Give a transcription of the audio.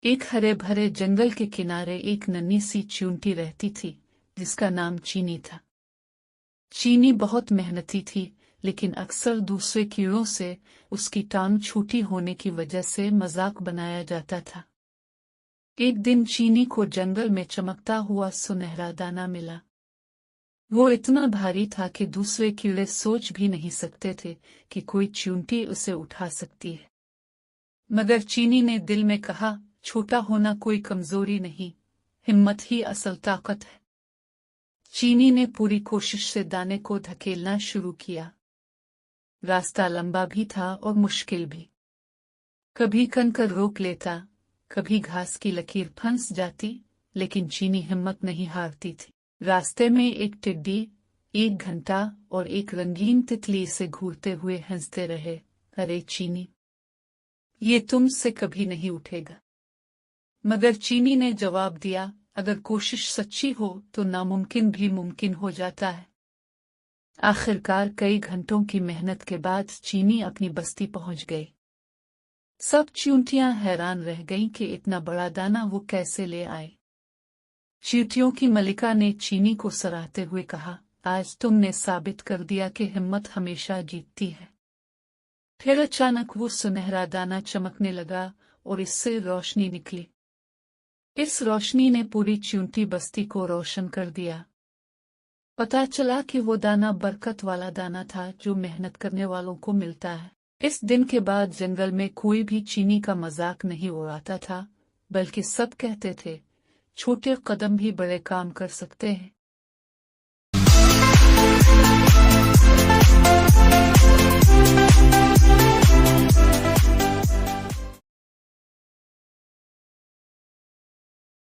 एक हरे भरे जंगल के किनारे एक नन्ही सी चींटी रहती थी जिसका नाम चीनी था। चीनी बहुत मेहनती थी, लेकिन अक्सर दूसरे कीड़ों से उसकी टांग छोटी होने की वजह से मजाक बनाया जाता था। एक दिन चीनी को जंगल में चमकता हुआ सुनहरा दाना मिला। वो इतना भारी था कि दूसरे कीड़े सोच भी नहीं सकते थे कि कोई चींटी उसे उठा सकती है। मगर चीनी ने दिल में कहा, छोटा होना कोई कमजोरी नहीं, हिम्मत ही असल ताकत है। चीनी ने पूरी कोशिश से दाने को धकेलना शुरू किया। रास्ता लंबा भी था और मुश्किल भी। कभी कंकर रोक लेता, कभी घास की लकीर फंस जाती, लेकिन चीनी हिम्मत नहीं हारती थी। रास्ते में एक टिड्डी, एक घंटा और एक रंगीन तितली से घूरते हुए हंसते रहे। अरे चीनी, ये तुमसे कभी नहीं उठेगा। मगर चीनी ने जवाब दिया, अगर कोशिश सच्ची हो तो नामुमकिन भी मुमकिन हो जाता है। आखिरकार कई घंटों की मेहनत के बाद चीनी अपनी बस्ती पहुंच गई। सब चींटियां हैरान रह गईं कि इतना बड़ा दाना वो कैसे ले आए। चींटियों की मलिका ने चीनी को सराहते हुए कहा, आज तुमने साबित कर दिया कि हिम्मत हमेशा जीतती है। फिर अचानक वो सुनहरा दाना चमकने लगा और इससे रोशनी निकली। इस रोशनी ने पूरी चींटी बस्ती को रोशन कर दिया। पता चला कि वो दाना बरकत वाला दाना था जो मेहनत करने वालों को मिलता है। इस दिन के बाद जंगल में कोई भी चीनी का मजाक नहीं उड़ाता था, बल्कि सब कहते थे, छोटे कदम भी बड़े काम कर सकते हैं।